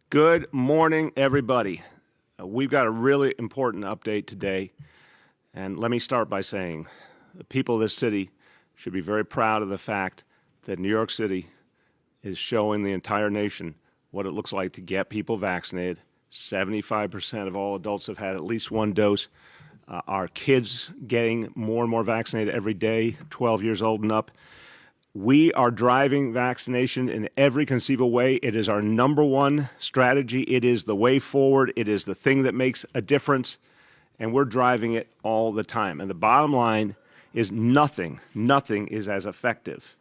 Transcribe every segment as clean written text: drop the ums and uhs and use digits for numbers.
Good morning, everybody. We've got a really important update today. And let me start by saying the people of this city should be very proud of the fact that New York City is showing the entire nation what it looks like to get people vaccinated. 75% of all adults have had at least one dose. Our kids getting more and more vaccinated every day, 12 years old and up. We are driving vaccination in every conceivable way. It is our number one strategy. It is the way forward. It is the thing that makes a difference. And we're driving it all the time. And the bottom line is nothing is as effective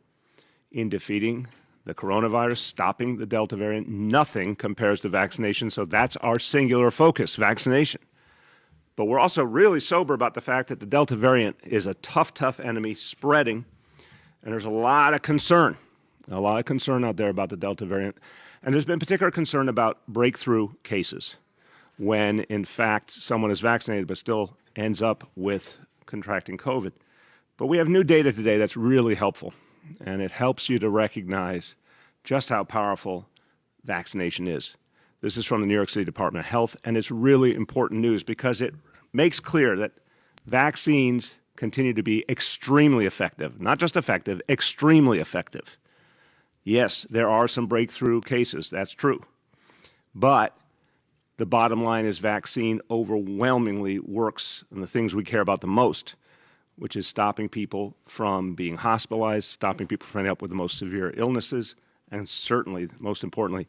in defeating the coronavirus, stopping the Delta variant. Nothing compares to vaccination. So that's our singular focus, vaccination. But we're also really sober about the fact that the Delta variant is a tough enemy spreading. And there's a lot of concern out there about the Delta variant. And there's been particular concern about breakthrough cases when, in fact, someone is vaccinated but still ends up with contracting COVID. But we have new data today that's really helpful, and it helps you to recognize just how powerful vaccination is. This is from the New York City Department of Health, and it's really important news because it makes clear that vaccines continue to be extremely effective, not just effective, extremely effective. Yes, there are some breakthrough cases, that's true. But the bottom line is vaccine overwhelmingly works on the things we care about the most, which is stopping people from being hospitalized, stopping people from ending up with the most severe illnesses, and certainly, most importantly,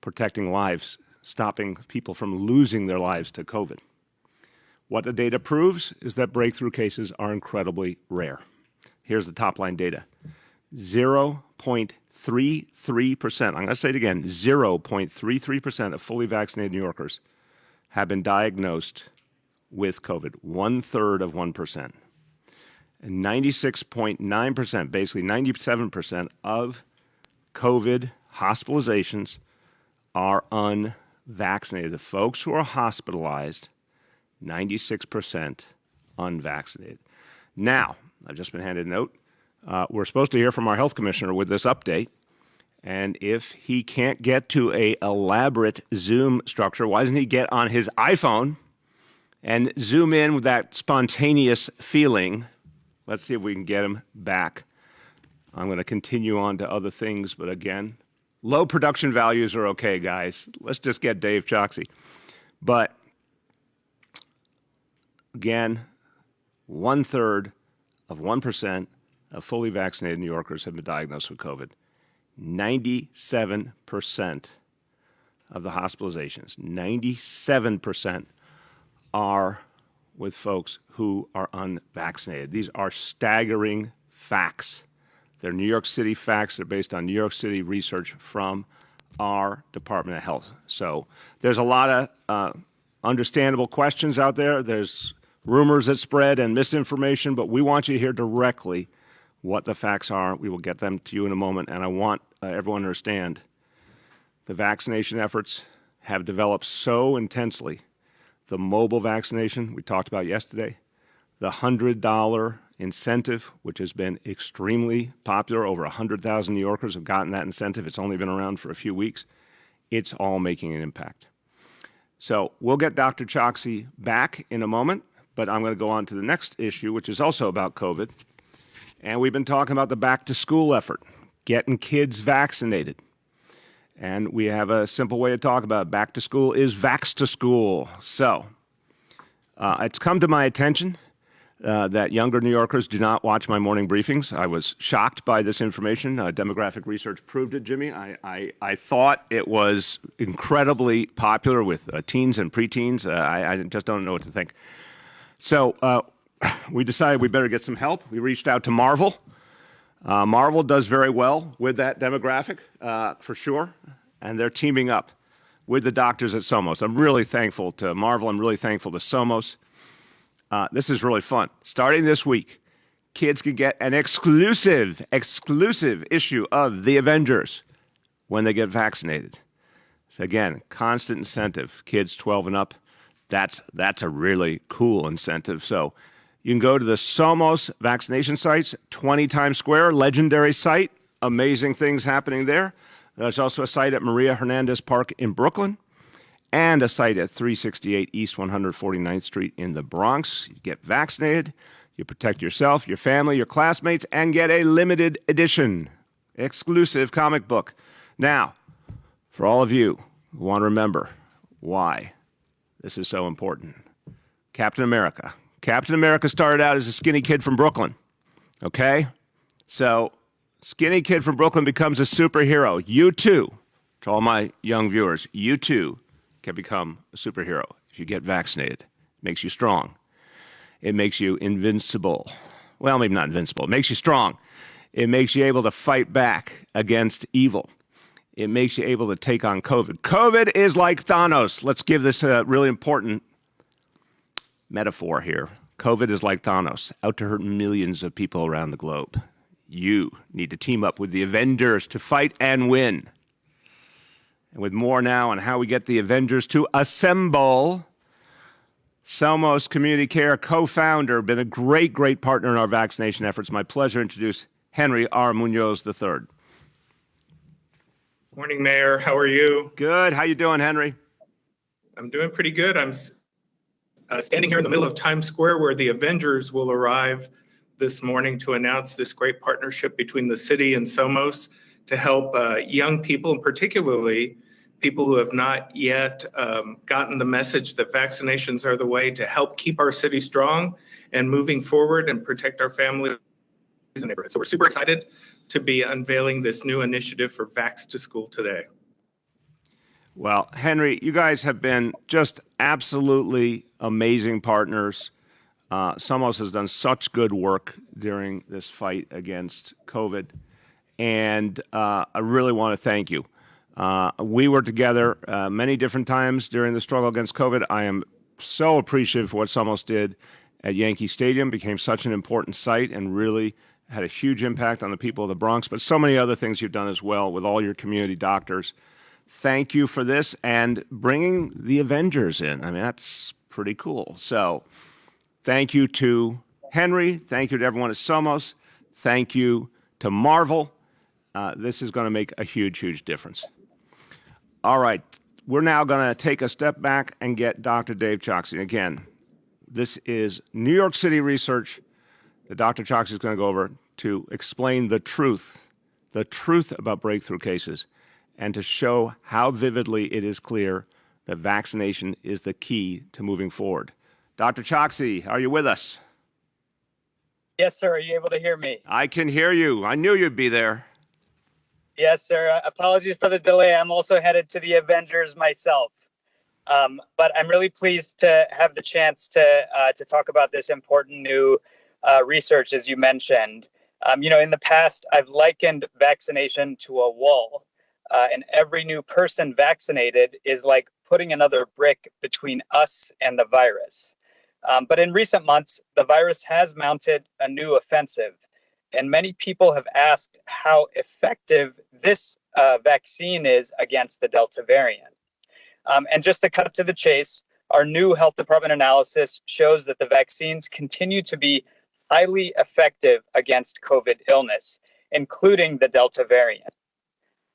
protecting lives, stopping people from losing their lives to COVID. What the data proves is that breakthrough cases are incredibly rare. Here's the top line data. 0.33%, I'm going to say it again, 0.33% of fully vaccinated New Yorkers have been diagnosed with COVID, 1/3 of 1%. And 96.9%, basically 97% of COVID hospitalizations are unvaccinated. The folks who are hospitalized, 96% unvaccinated. Now, I've just been handed a note. We're supposed to hear from our health commissioner with this update. And if he can't get to an elaborate Zoom structure, why doesn't he get on his iPhone and zoom in with that spontaneous feeling? Let's see if we can get him back. I'm going to continue on to other things, but again, low production values are okay, guys. Let's just get Dave Choksi. But again, 1/3 of 1% of fully vaccinated New Yorkers have been diagnosed with COVID. 97% of the hospitalizations, 97% are with folks who are unvaccinated. These are staggering facts. They're New York City facts. They're based on New York City research from our Department of Health. So there's a lot of understandable questions out there. There's rumors that spread and misinformation, but we want you to hear directly what the facts are. We will get them to you in a moment, and I want everyone to understand the vaccination efforts have developed so intensely. The mobile vaccination we talked about yesterday, the $100 incentive, which has been extremely popular. Over 100,000 New Yorkers have gotten that incentive. It's only been around for a few weeks. It's all making an impact. So we'll get Dr. Choksi back in a moment, but I'm going to go on to the next issue, which is also about COVID. And we've been talking about the back-to-school effort, getting kids vaccinated. And we have a simple way to talk about it. Back to school is vax to school. So it's come to my attention that younger New Yorkers do not watch my morning briefings. I was shocked by this information. Demographic research proved it, Jimmy. I thought it was incredibly popular with teens and preteens. I just don't know what to think. So we decided we better get some help. We reached out to Marvel. Marvel does very well with that demographic, for sure, and they're teaming up with the doctors at Somos. I'm really thankful to Marvel. I'm really thankful to Somos. This is really fun. Starting this week, kids can get an exclusive issue of The Avengers when they get vaccinated. So again, constant incentive. Kids 12 and up, that's a really cool incentive. So You can go to the Somos vaccination sites, 20 Times Square, legendary site, amazing things happening there. There's also a site at Maria Hernandez Park in Brooklyn and a site at 368 East 149th Street in the Bronx. You get vaccinated, you protect yourself, your family, your classmates, and get a limited edition exclusive comic book. Now, for all of you who want to remember why this is so important, Captain America. Captain America started out as a skinny kid from Brooklyn, okay? So, skinny kid from Brooklyn becomes a superhero. You too, to all my young viewers, you too can become a superhero if you get vaccinated. It makes you strong. It makes you invincible. Well, maybe not invincible. It makes you strong. It makes you able to fight back against evil. It makes you able to take on COVID. COVID is like Thanos. Let's give this a really important metaphor here. COVID is like Thanos, out to hurt millions of people around the globe. You need to team up with the Avengers to fight and win. And with more now on how we get the Avengers to assemble, Somos Community Care co-founder, been a great, great partner in our vaccination efforts. My pleasure to introduce Henry R. Munoz III. Morning, Mayor. How are you? Good. How you doing, Henry? I'm doing pretty good. I'm standing here in the middle of Times Square where the Avengers will arrive this morning to announce this great partnership between the city and Somos to help young people, and particularly people who have not yet gotten the message that vaccinations are the way to help keep our city strong and moving forward and protect our families and neighborhoods. So we're super excited to be unveiling this new initiative for Vax to School today. Well, Henry, you guys have been just absolutely amazing partners. Somos has done such good work during this fight against COVID, and I really want to thank you. We were together many different times during the struggle against COVID. I am so appreciative for what Somos did at Yankee Stadium, became such an important site and really had a huge impact on the people of the Bronx, but so many other things you've done as well with all your community doctors. Thank you for this and bringing the Avengers in. I mean, that's pretty cool. So thank you to Henry. Thank you to everyone at Somos. Thank you to Marvel. This is going to make a huge, huge difference. All right. We're now going to take a step back and get Dr. Dave Choksi. Again, this is New York City research that Dr. Choksi is going to go over to explain the truth about breakthrough cases, and to show how vividly it is clear that vaccination is the key to moving forward. Dr. Choksi, are you with us? Yes, sir. Are you able to hear me? I can hear you. I knew you'd be there. Yes, sir. Apologies for the delay. I'm also headed to the Avengers myself. But I'm really pleased to have the chance to talk about this important new research, as you mentioned. In the past, I've likened vaccination to a wall. And every new person vaccinated is like putting another brick between us and the virus. But in recent months, the virus has mounted a new offensive. And many people have asked how effective this vaccine is against the Delta variant. And just to cut to the chase, our new health department analysis shows that the vaccines continue to be highly effective against COVID illness, including the Delta variant.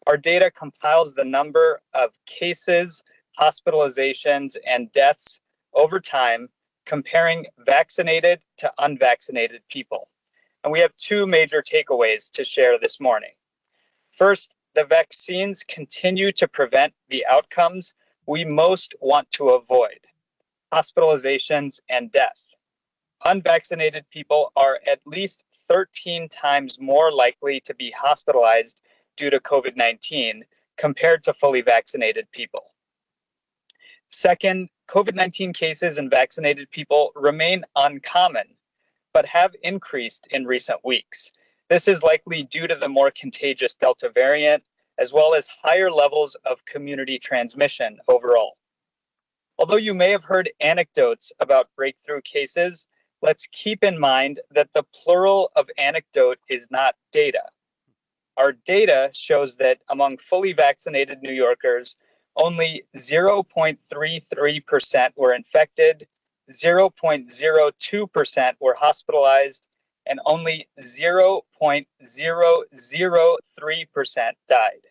Our data compiles the number of cases, hospitalizations, and deaths over time, comparing vaccinated to unvaccinated people. And we have two major takeaways to share this morning. First, the vaccines continue to prevent the outcomes we most want to avoid: hospitalizations and death. Unvaccinated people are at least 13 times more likely to be hospitalized due to COVID-19 compared to fully vaccinated people. Second, COVID-19 cases in vaccinated people remain uncommon, but have increased in recent weeks. This is likely due to the more contagious Delta variant, as well as higher levels of community transmission overall. Although you may have heard anecdotes about breakthrough cases, let's keep in mind that the plural of anecdote is not data. Our data shows that among fully vaccinated New Yorkers, only 0.33% were infected, 0.02% were hospitalized, and only 0.003% died.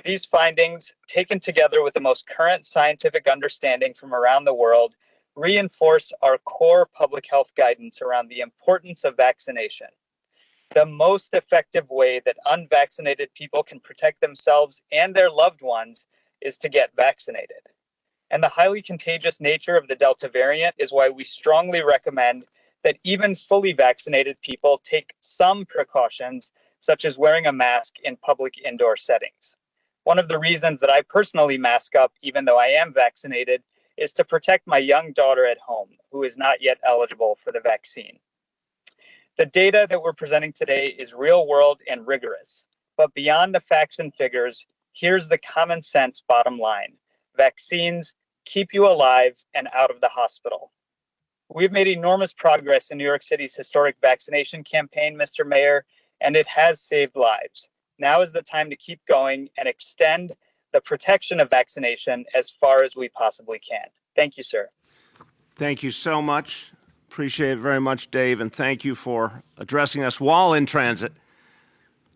These findings, taken together with the most current scientific understanding from around the world, reinforce our core public health guidance around the importance of vaccination. The most effective way that unvaccinated people can protect themselves and their loved ones is to get vaccinated. And the highly contagious nature of the Delta variant is why we strongly recommend that even fully vaccinated people take some precautions, such as wearing a mask in public indoor settings. One of the reasons that I personally mask up, even though I am vaccinated, is to protect my young daughter at home, who is not yet eligible for the vaccine. The data that we're presenting today is real world and rigorous, but beyond the facts and figures, here's the common sense bottom line. Vaccines keep you alive and out of the hospital. We've made enormous progress in New York City's historic vaccination campaign, Mr. Mayor, and it has saved lives. Now is the time to keep going and extend the protection of vaccination as far as we possibly can. Thank you, sir. Thank you so much. Appreciate it very much, Dave, and thank you for addressing us while in transit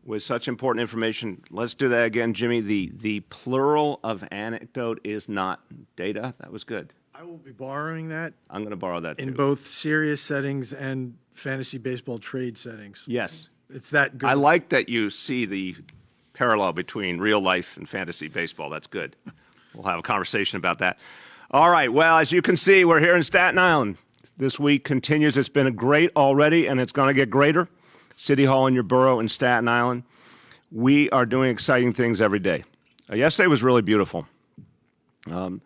with such important information. Let's do that again, Jimmy. The plural of anecdote is not data. That was good. I will be borrowing that I'm going to borrow that, in too. both serious settings and fantasy baseball trade settings. Yes. It's that good. I like that you see the parallel between real life and fantasy baseball. That's good. We'll have a conversation about that. All right. Well, as you can see, we're here in Staten Island. This week continues. It's been great already, and it's going to get greater. City Hall in your borough in Staten Island. We are doing exciting things every day. Yesterday was really beautiful. The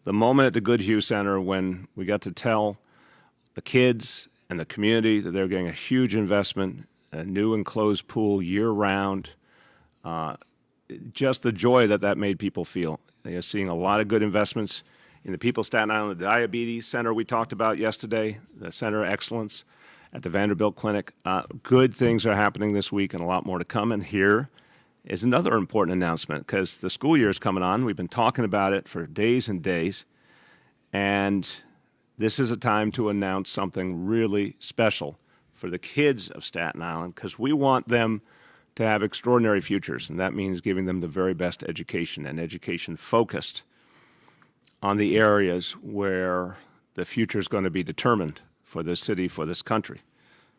moment at the Goodhue Center when we got to tell the kids and the community that they're getting a huge investment, a new enclosed pool year-round, just the joy that made people feel. They are seeing a lot of good investments in the people of Staten Island. The Diabetes Center we talked about yesterday, the Center of Excellence at the Vanderbilt Clinic. Good things are happening this week and a lot more to come. And here is another important announcement because the school year is coming on. We've been talking about it for days and days. And this is a time to announce something really special for the kids of Staten Island because we want them to have extraordinary futures. And that means giving them the very best education and education focused on the areas where the future is going to be determined for this city, for this country.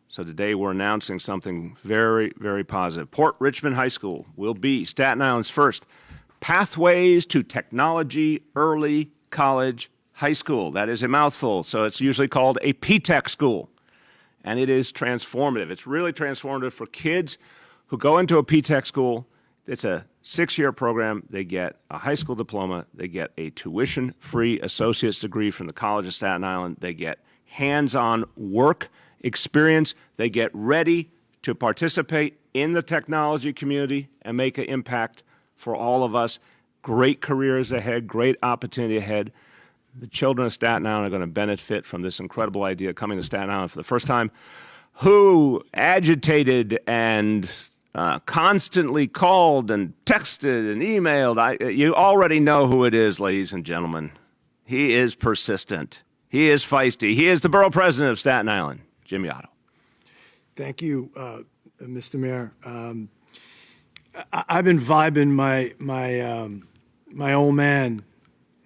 So today we're announcing something very, very positive. Port Richmond High School will be Staten Island's first Pathways to Technology Early College High School. That is a mouthful, so it's usually called a P-Tech school. And it is transformative. It's really transformative for kids who go into a P-Tech school. It's a 6-year program. They get a high school diploma. They get a tuition-free associate's degree from the College of Staten Island. They get hands-on work experience. They get ready to participate in the technology community and make an impact for all of us. Great careers ahead, great opportunity ahead. The children of Staten Island are going to benefit from this incredible idea coming to Staten Island for the first time. Who agitated and constantly called and texted and emailed. You already know who it is, ladies and gentlemen. He is persistent. He is feisty. He is the borough president of Staten Island, Jimmy Otto. Thank you, Mr. Mayor. I've been vibing my old man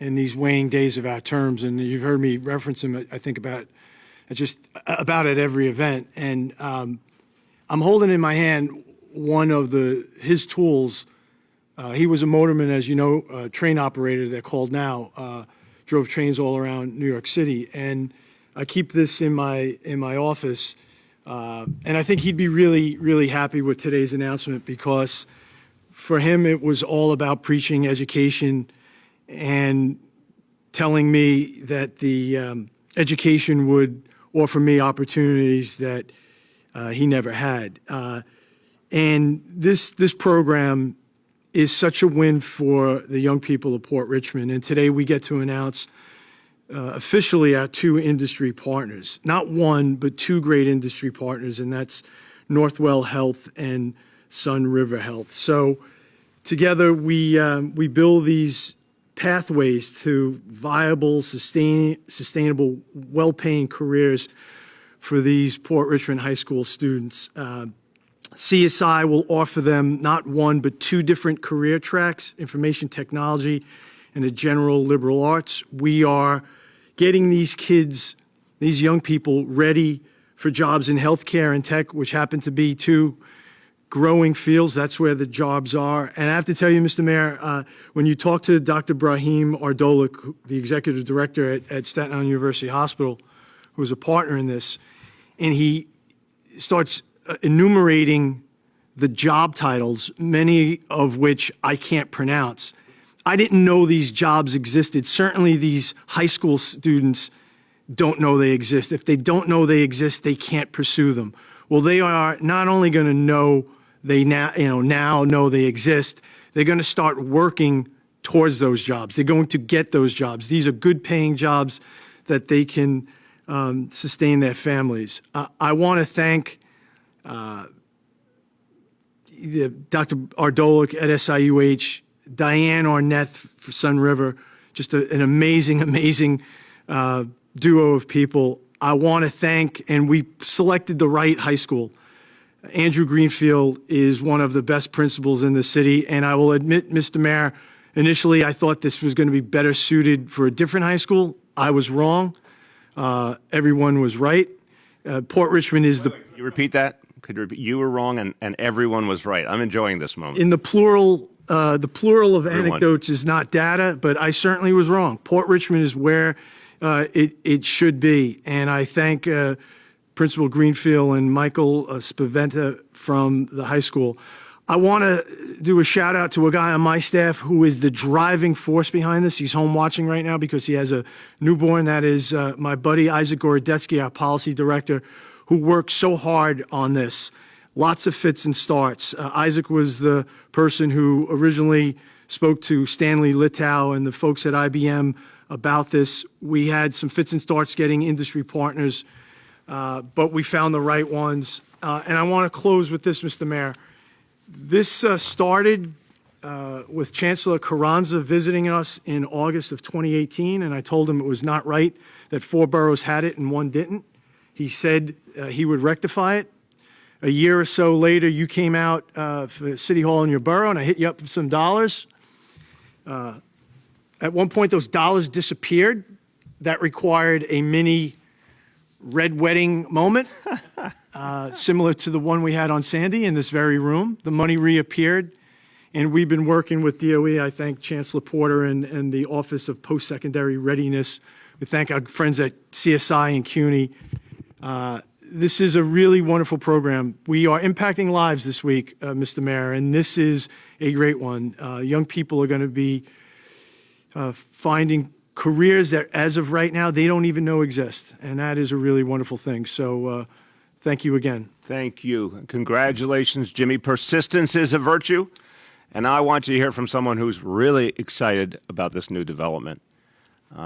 in these waning days of our terms, and you've heard me reference him, I think, about at every event. And I'm holding in my hand one of his tools. He was a motorman, as you know, a train operator, they're called now, drove trains all around New York City. And I keep this in my office. And I think he'd be really, really happy with today's announcement because for him, it was all about preaching education and telling me that the education would offer me opportunities that he never had. And this program is such a win for the young people of Port Richmond. And today we get to announce officially our 2 industry partners, not one, but 2 great industry partners, and that's Northwell Health and Sun River Health. So together we build these pathways to viable, sustainable, well-paying careers for these Port Richmond High School students. CSI will offer them not one, but two different career tracks, information technology and the general liberal arts. We are getting these kids, these young people, ready for jobs in healthcare and tech, which happen to be two growing fields. That's where the jobs are. And I have to tell you, Mr. Mayor, when you talk to Dr. Brahim Ardolik, the executive director at Staten Island University Hospital, who's a partner in this, and he starts enumerating the job titles, many of which I can't pronounce. I didn't know these jobs existed. Certainly these high school students don't know they exist. If they don't know they exist, they can't pursue them. Well, they are not only going to know they now know they exist, they're going to start working towards those jobs. They're going to get those jobs. These are good paying jobs that they can sustain their families. I want to thank Dr. Ardolik at SIUH, Diane Arnett for Sun River, just an amazing duo of people. I want to thank, and we selected the right high school. Andrew Greenfield is one of the best principals in the city, and I will admit, Mr. Mayor, initially I thought this was going to be better suited for a different high school. I was wrong. Everyone was right. Port Richmond is the... You repeat that? Could you repeat? You were wrong and everyone was right. I'm enjoying this moment. In the plural of anecdotes is not data, but I certainly was wrong. Port Richmond is where it should be. And I thank Principal Greenfield and Michael Spaventa from the high school. I want to do a shout out to a guy on my staff who is the driving force behind this. He's home watching right now because he has a newborn. That is my buddy Isaac Gorodetsky, our policy director, who worked so hard on this. Lots of fits and starts. Isaac was the person who originally spoke to Stanley Litow and the folks at IBM about this. We had some fits and starts getting industry partners, but we found the right ones. And I want to close with this, Mr. Mayor. This started with Chancellor Carranza visiting us in August of 2018, and I told him it was not right that 4 boroughs had it and one didn't. He said he would rectify it. A year or so later, you came out for City Hall in your borough, and I hit you up for some dollars. At one point, those dollars disappeared. That required a mini red wedding moment, similar to the one we had on Sandy in this very room. The money reappeared, and we've been working with DOE. I thank Chancellor Porter and the Office of Post-Secondary Readiness. We thank our friends at CSI and CUNY. This is a really wonderful program. We are impacting lives this week, Mr. Mayor, and this is a great one. Young people are going to be finding careers that, as of right now, they don't even know exist, and that is a really wonderful thing. So thank you again. Thank you. Congratulations, Jimmy. Persistence is a virtue, and I want you to hear from someone who's really excited about this new development.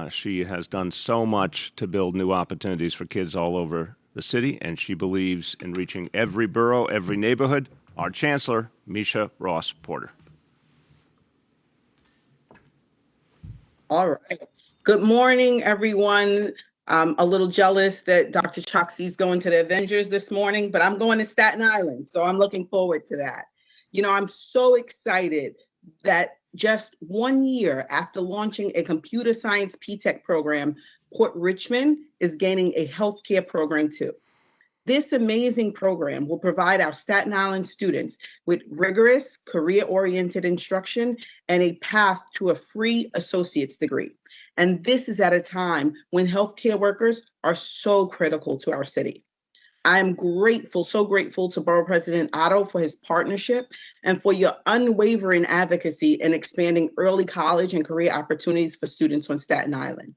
She has done so much to build new opportunities for kids all over the city, and she believes in reaching every borough, every neighborhood. Our Chancellor, Misha Ross Porter. All right. Good morning, everyone. I'm a little jealous that Dr. Choksi's going to the Avengers this morning, but I'm going to Staten Island, so I'm looking forward to that. You know, I'm so excited that just 1 year after launching a computer science P-Tech program, Port Richmond is gaining a healthcare program too. This amazing program will provide our Staten Island students with rigorous, career-oriented instruction and a path to a free associate's degree. And this is at a time when healthcare workers are so critical to our city. I am grateful, so grateful to Borough President Otto for his partnership and for your unwavering advocacy in expanding early college and career opportunities for students on Staten Island.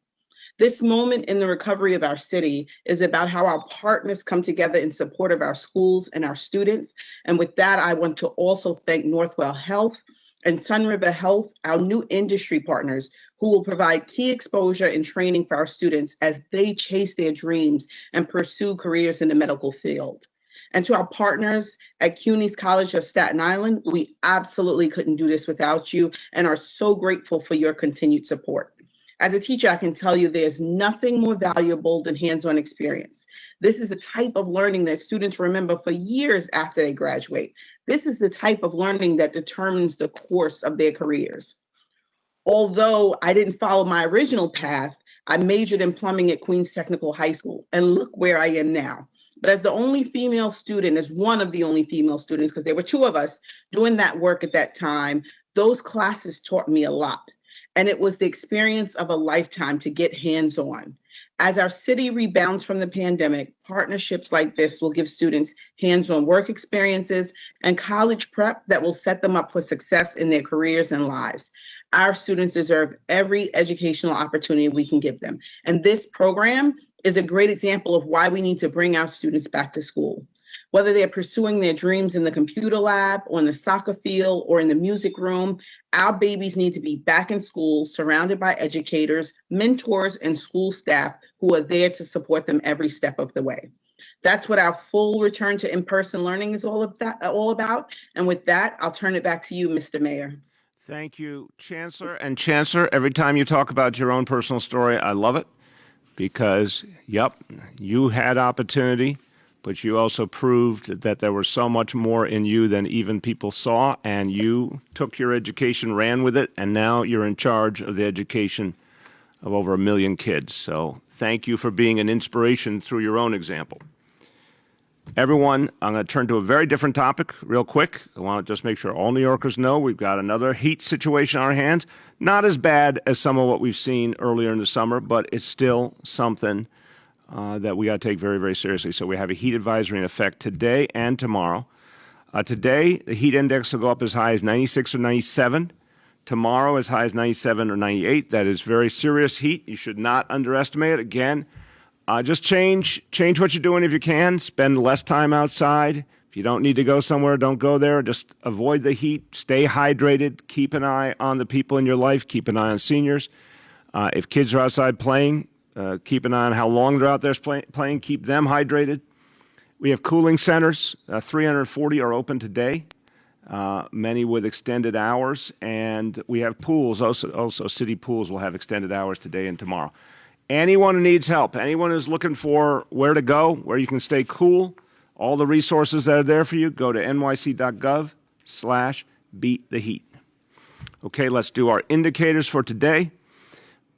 This moment in the recovery of our city is about how our partners come together in support of our schools and our students. And with that, I want to also thank Northwell Health and Sun River Health, our new industry partners, who will provide key exposure and training for our students as they chase their dreams and pursue careers in the medical field. And to our partners at CUNY's College of Staten Island, we absolutely couldn't do this without you and are so grateful for your continued support. As a teacher, I can tell you there's nothing more valuable than hands-on experience. This is the type of learning that students remember for years after they graduate. This is the type of learning that determines the course of their careers. Although I didn't follow my original path, I majored in plumbing at Queens Technical High School, and look where I am now. But as the only female student, as one of the only female students, because there were two of us doing that work at that time, those classes taught me a lot. And it was the experience of a lifetime to get hands-on. As our city rebounds from the pandemic, partnerships like this will give students hands-on work experiences and college prep that will set them up for success in their careers and lives. Our students deserve every educational opportunity we can give them. And this program is a great example of why we need to bring our students back to school. Whether they're pursuing their dreams in the computer lab, on the soccer field, or in the music room, our babies need to be back in school, surrounded by educators, mentors, and school staff who are there to support them every step of the way. That's what our full return to in-person learning is all about. And with that, I'll turn it back to you, Mr. Mayor. Thank you, Chancellor. And Chancellor, every time you talk about your own personal story, I love it because, yep, you had opportunity, but you also proved that there was so much more in you than even people saw, and you took your education, ran with it, and now you're in charge of the education of over 1 million kids. So thank you for being an inspiration through your own example. Everyone, I'm going to turn to a very different topic real quick. I want to just make sure all New Yorkers know we've got another heat situation on our hands. Not as bad as some of what we've seen earlier in the summer, but it's still something that we got to take very, very seriously. So we have a heat advisory in effect today and tomorrow. Today, the heat index will go up as high as 96 or 97. Tomorrow, as high as 97 or 98. That is very serious heat. You should not underestimate it. Again, just change what you're doing if you can. Spend less time outside. If you don't need to go somewhere, don't go there. Just avoid the heat. Stay hydrated. Keep an eye on the people in your life. Keep an eye on seniors. If kids are outside playing, keep an eye on how long they're out there playing. Keep them hydrated. We have cooling centers. 340 are open today, many with extended hours. And we have pools. Also, city pools will have extended hours today and tomorrow. Anyone who needs help, anyone who's looking for where to go, where you can stay cool, all the resources that are there for you, go to nyc.gov/beattheheat. Okay, let's do our indicators for today.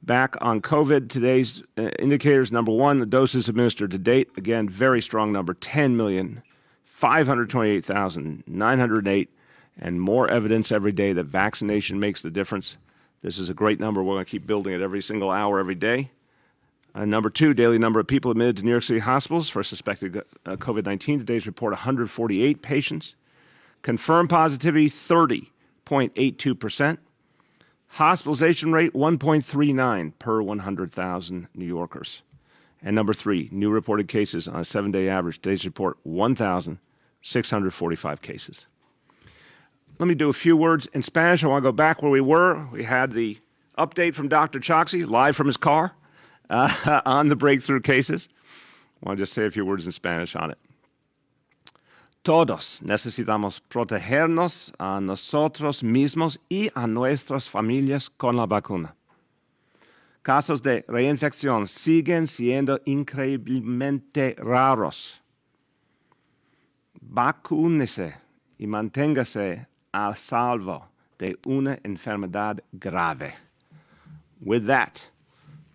Back on COVID, today's indicators, number one, the doses administered to date. Again, very strong number, 10,528,908, and more evidence every day that vaccination makes the difference. This is a great number. We're going to keep building it every single hour, every day. Number two, daily number of people admitted to New York City hospitals for suspected COVID-19. Today's report, 148 patients. Confirmed positivity, 30.82%. Hospitalization rate, 1.39 per 100,000 New Yorkers. And number three, new reported cases on a 7-day average. Today's report, 1,645 cases. Let me do a few words in Spanish. I want to go back where we were. We had the update from Dr. Choksi, live from his car, on the breakthrough cases. I want to just say a few words in Spanish on it. Todos necesitamos protegernos a nosotros mismos y a nuestras familias con la vacuna. Casos de reinfección siguen siendo increíblemente raros. Vacúnese y manténgase a salvo de una enfermedad grave. With that,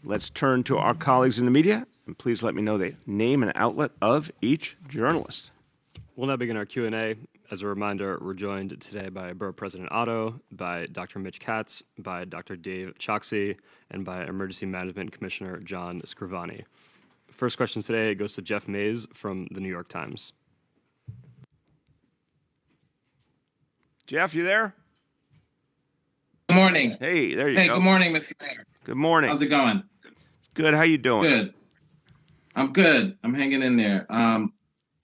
let's turn to our colleagues in the media, and please let me know the name and outlet of each journalist. We'll now begin our Q&A. As a reminder, we're joined today by Borough President Otto, by Dr. Mitch Katz, by Dr. Dave Choksi, and by Emergency Management Commissioner John Scrivani. First question today goes to Jeff Mays from the New York Times. Jeff, you there? Good morning. Hey, there you go. Good morning, Mr. Mayor. Good morning. How's it going? Good. How you doing? Good. I'm good. I'm hanging in there.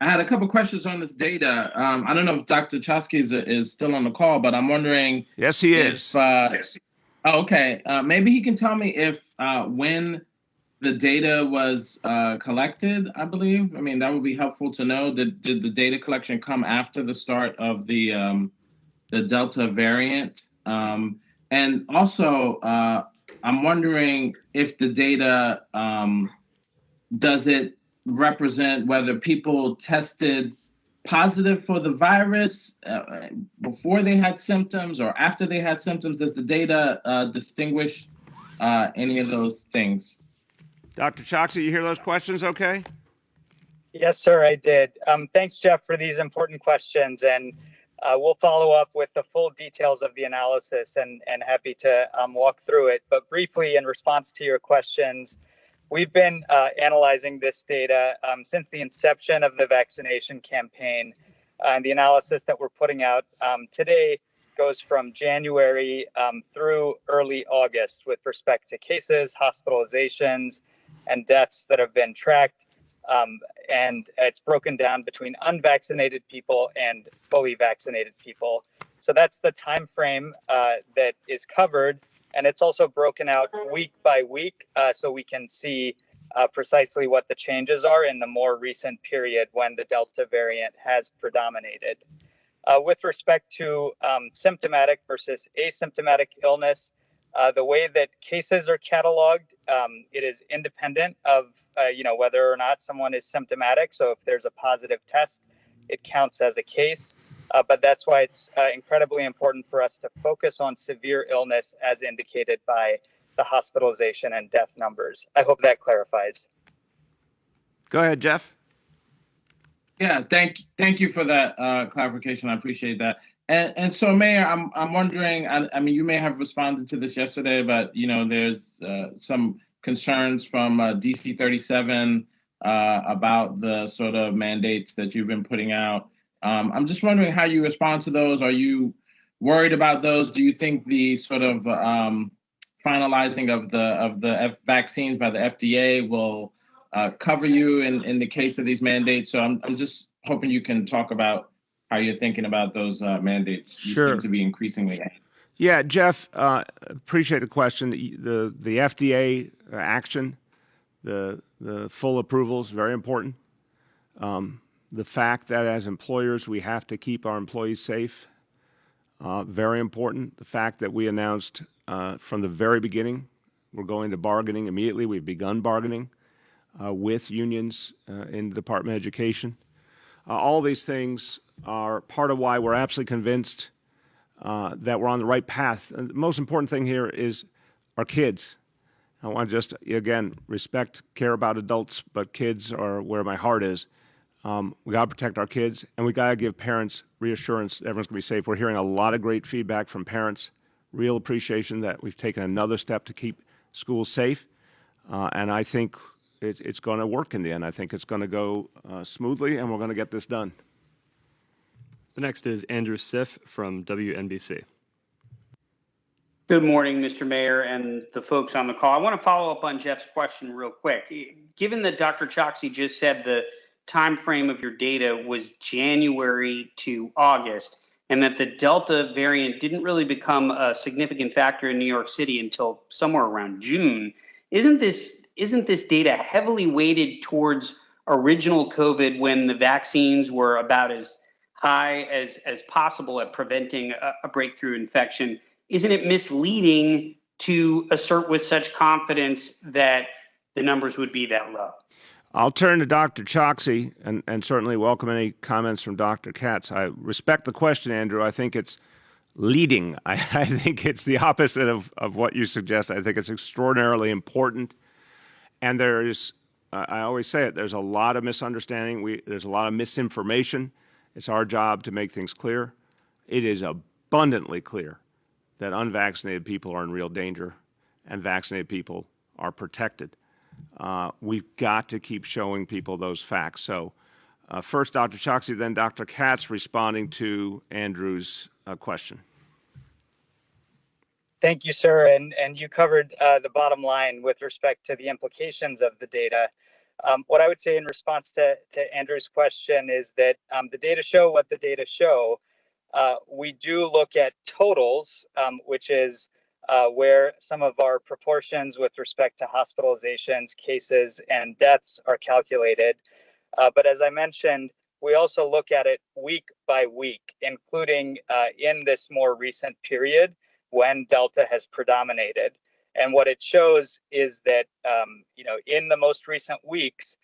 I had a couple questions on this data. I don't know if Dr. Choski is still on the call, but I'm wondering. Yes, he is. Okay. Maybe he can tell me if when the data was collected, I believe. I mean, that would be helpful to know. Did the data collection come after the start of the Delta variant? And also, I'm wondering if the data, does it represent whether people tested positive for the virus before they had symptoms or after they had symptoms? Does the data distinguish any of those things? Dr. Choksi, you hear those questions okay? Yes, sir, I did. Thanks, Jeff, for these important questions. And we'll follow up with the full details of the analysis and happy to walk through it. But briefly, in response to your questions, we've been analyzing this data since the inception of the vaccination campaign. And the analysis that we're putting out today goes from January through early August with respect to cases, hospitalizations, and deaths that have been tracked. And it's broken down between unvaccinated people and fully vaccinated people. So that's the time frame that is covered. And it's also broken out week by week so we can see precisely what the changes are in the more recent period when the Delta variant has predominated. With respect to symptomatic versus asymptomatic illness, the way that cases are cataloged, it is independent of whether or not someone is symptomatic. So if there's a positive test, it counts as a case. But that's why it's incredibly important for us to focus on severe illness as indicated by the hospitalization and death numbers. I hope that clarifies. Go ahead, Jeff. Yeah, thank you for that clarification. I appreciate that. And so, Mayor, I'm wondering. I mean, you may have responded to this yesterday, but there's some concerns from DC 37 about the sort of mandates that you've been putting out. I'm just wondering how you respond to those. Are you worried about those? Do you think the sort of finalizing of the vaccines by the FDA will cover you in the case of these mandates? So I'm just hoping you can talk about how you're thinking about those mandates. Sure. You seem to be increasingly. Yeah, Jeff, appreciate the question. The FDA action, the full approval is very important. The fact that as employers we have to keep our employees safe, very important. The fact that we announced from the very beginning we're going to bargaining immediately. We've begun bargaining with unions in the Department of Education. All these things are part of why we're absolutely convinced that we're on the right path. And the most important thing here is our kids. I want to just, again, respect, care about adults, but kids are where my heart is. We got to protect our kids, and we got to give parents reassurance that everyone's going to be safe. We're hearing a lot of great feedback from parents, real appreciation that we've taken another step to keep schools safe. And I think it's going to work in the end. I think it's going to go smoothly, and we're going to get this done. The next is Andrew Siff from WNBC. Good morning, Mr. Mayor and the folks on the call. I want to follow up on Jeff's question real quick. Given that Dr. Choksi just said the time frame of your data was January to August, and that the Delta variant didn't really become a significant factor in New York City until somewhere around June, isn't this data heavily weighted towards original COVID when the vaccines were about as high as possible at preventing a breakthrough infection? Isn't it misleading to assert with such confidence that the numbers would be that low? I'll turn to Dr. Choksi and certainly welcome any comments from Dr. Katz. I respect the question, Andrew. I think it's leading. I think it's the opposite of what you suggest. I think it's extraordinarily important. And there is, I always say it, there's a lot of misunderstanding. There's a lot of misinformation. It's our job to make things clear. It is abundantly clear that unvaccinated people are in real danger and vaccinated people are protected. We've got to keep showing people those facts. So first, Dr. Choksi, then Dr. Katz responding to Andrew's question. Thank you, sir. And you covered the bottom line with respect to the implications of the data. What I would say in response to Andrew's question is that the data show what the data show. We do look at totals, which is where some of our proportions with respect to hospitalizations, cases, and deaths are calculated. But as I mentioned, we also look at it week by week, including in this more recent period when Delta has predominated. And what it shows is that, in the most recent weeks,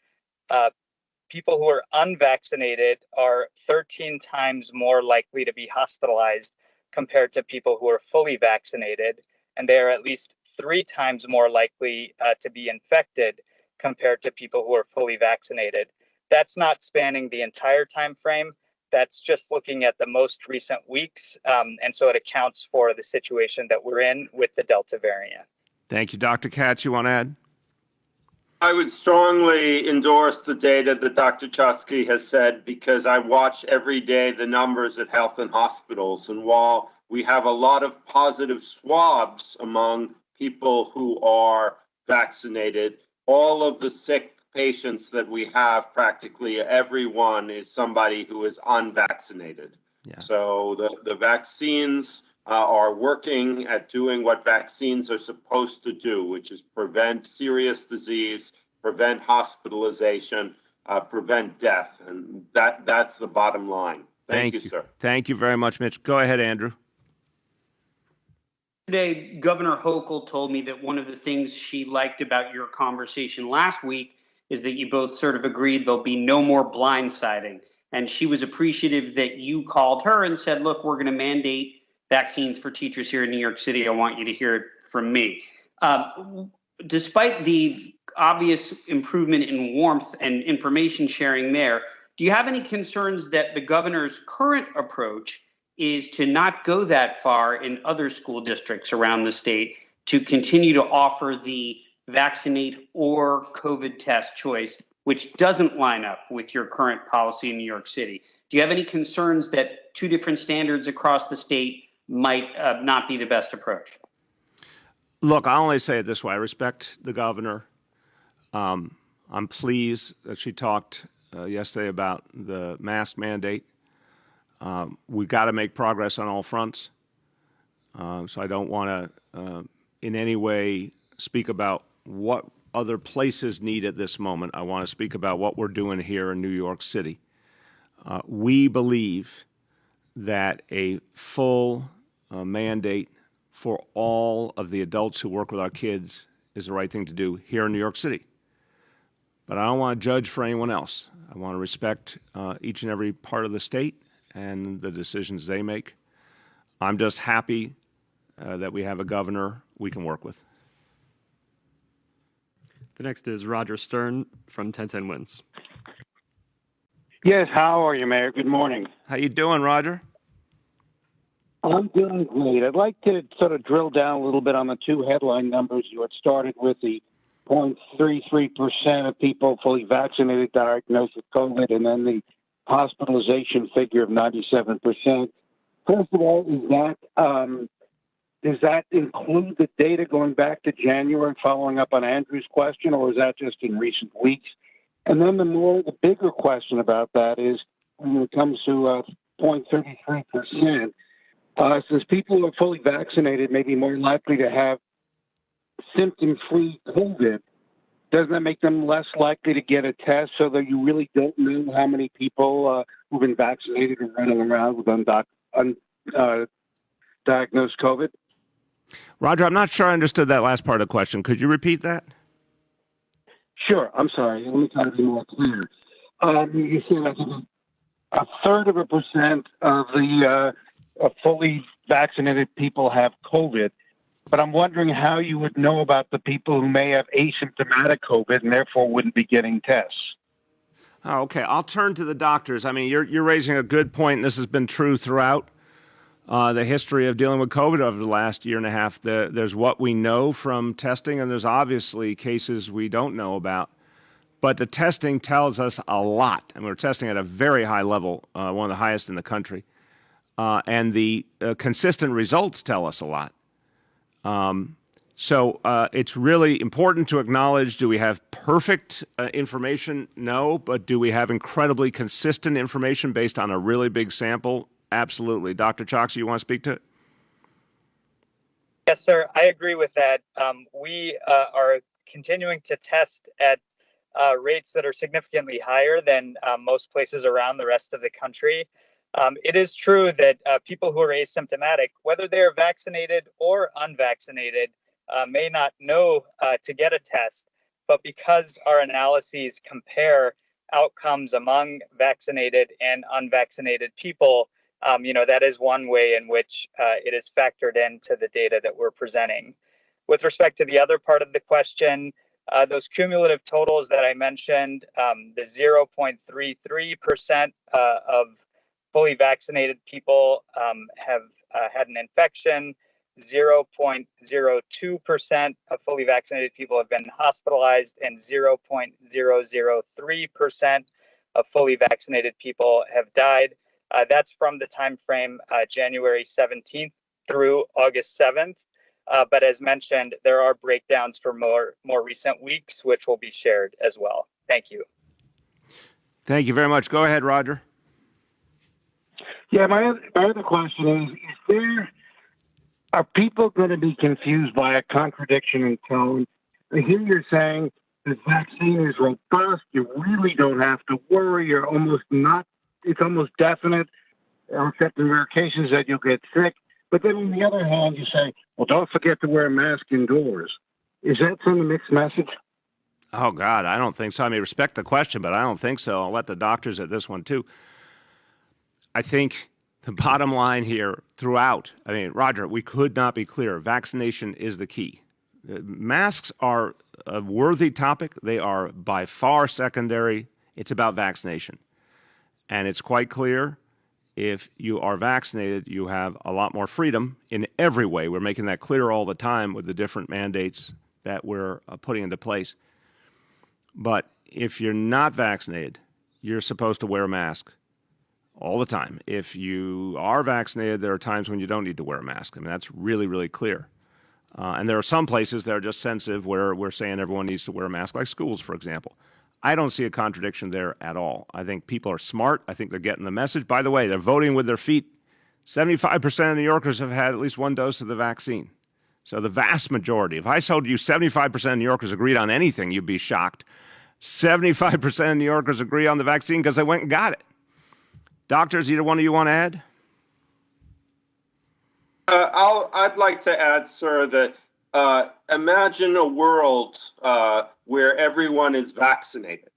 people who are unvaccinated are 13 times more likely to be hospitalized compared to people who are fully vaccinated. And they are at least 3 times more likely to be infected compared to people who are fully vaccinated. That's not spanning the entire time frame. That's just looking at the most recent weeks. And so it accounts for the situation that we're in with the Delta variant. Thank you. Dr. Katz, you want to add? I would strongly endorse the data that Dr. Chusky has said, because I watch every day the numbers at health and hospitals. And while we have a lot of positive swabs among people who are vaccinated, all of the sick patients that we have, practically everyone is somebody who is unvaccinated. Yeah. So the vaccines are working at doing what vaccines are supposed to do, which is prevent serious disease, prevent hospitalization, prevent death. And that's the bottom line. Thank you, sir. Thank you very much, Mitch. Go ahead, Andrew. Today, Governor Hochul told me that one of the things she liked about your conversation last week is that you both sort of agreed there'll be no more blindsiding. And she was appreciative that you called her and said, look, we're going to mandate vaccines for teachers here in New York City. I want you to hear it from me. Despite the obvious improvement in warmth and information sharing there, do you have any concerns that the governor's current approach is to not go that far in other school districts around the state, to continue to offer the vaccinate or COVID test choice, which doesn't line up with your current policy in New York City? Do you have any concerns that 2 different standards across the state might not be the best approach? Look, I only say it this way. I respect the governor. I'm pleased that she talked yesterday about the mask mandate. We've got to make progress on all fronts. So I don't want to in any way speak about what other places need at this moment. I want to speak about what we're doing here in New York City. We believe that a full mandate for all of the adults who work with our kids is the right thing to do here in New York City. But I don't want to judge for anyone else. I want to respect each and every part of the state and the decisions they make. I'm just happy that we have a governor we can work with. The next is Roger Stern from 1010 Wins. Yes, how are you, Mayor? Good morning. How you doing, Roger? I'm doing great. I'd like to sort of drill down a little bit on the 2 headline numbers. You had started with the 0.33% of people fully vaccinated diagnosed with COVID, and then the hospitalization figure of 97%. First of all, does that include the data going back to January, following up on Andrew's question, or is that just in recent weeks? And then the bigger question about that is, when it comes to 0.33%, since people who are fully vaccinated may be more likely to have symptom-free COVID, doesn't that make them less likely to get a test, so that you really don't know how many people who've been vaccinated are running around with undiagnosed COVID? Roger, I'm not sure I understood that last part of the question. Could you repeat that? Sure. I'm sorry. Let me try to be more clear. You said I think 1/3% of the fully vaccinated people have COVID, but I'm wondering how you would know about the people who may have asymptomatic COVID and therefore wouldn't be getting tests. Oh, okay. I'll turn to the doctors. I mean, you're raising a good point, and this has been true throughout the history of dealing with COVID over the last year and a half. There's what we know from testing, and there's obviously cases we don't know about. But the testing tells us a lot, and we're testing at a very high level, one of the highest in the country. And the consistent results tell us a lot. So it's really important to acknowledge, do we have perfect information? No, but do we have incredibly consistent information based on a really big sample? Absolutely. Dr. Choksi, you want to speak to it? Yes, sir. I agree with that. We are continuing to test at rates that are significantly higher than most places around the rest of the country. It is true that people who are asymptomatic, whether they are vaccinated or unvaccinated, may not know to get a test. But because our analyses compare outcomes among vaccinated and unvaccinated people, that is one way in which it is factored into the data that we're presenting. With respect to the other part of the question, those cumulative totals that I mentioned, the 0.33% of fully vaccinated people have had an infection, 0.02% of fully vaccinated people have been hospitalized, and 0.003% of fully vaccinated people have died. That's from the time frame January 17th through August 7th. But as mentioned, there are breakdowns for more recent weeks, which will be shared as well. Thank you. Thank you very much. Go ahead, Roger. Yeah, my other question is are people going to be confused by a contradiction in tone? I hear you're saying the vaccine is robust. You really don't have to worry. It's almost definite, except in rare cases that you'll get sick. But then on the other hand, you say, well, don't forget to wear a mask indoors. Is that some mixed message? Oh, God, I don't think so. I mean, respect the question, but I don't think so. I'll let the doctors at this one, too. I think the bottom line here throughout, I mean, Roger, we could not be clearer. Vaccination is the key. Masks are a worthy topic. They are by far secondary. It's about vaccination. And it's quite clear, if you are vaccinated, you have a lot more freedom in every way. We're making that clear all the time with the different mandates that we're putting into place. But if you're not vaccinated, you're supposed to wear a mask all the time. If you are vaccinated, there are times when you don't need to wear a mask. I mean, that's really, really clear. And there are some places that are just sensitive where we're saying everyone needs to wear a mask, like schools, for example. I don't see a contradiction there at all. I think people are smart. I think they're getting the message. By the way, they're voting with their feet. 75% of New Yorkers have had at least one dose of the vaccine. So the vast majority. If I told you 75% of New Yorkers agreed on anything, you'd be shocked. 75% of New Yorkers agree on the vaccine because they went and got it. Doctors, either one of you want to add? I'd like to add, sir, that imagine a world where everyone is vaccinated.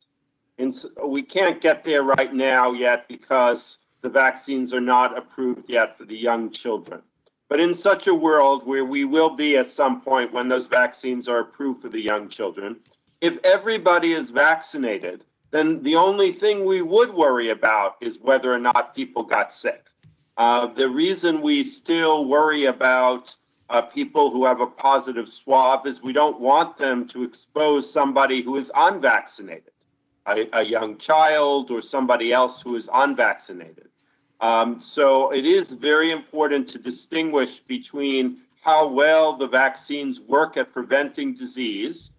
And we can't get there right now yet because the vaccines are not approved yet for the young children. But in such a world where we will be at some point when those vaccines are approved for the young children, if everybody is vaccinated, then the only thing we would worry about is whether or not people got sick. The reason we still worry about people who have a positive swab is we don't want them to expose somebody who is unvaccinated, a young child or somebody else who is unvaccinated. So it is very important to distinguish between how well the vaccines work at preventing disease,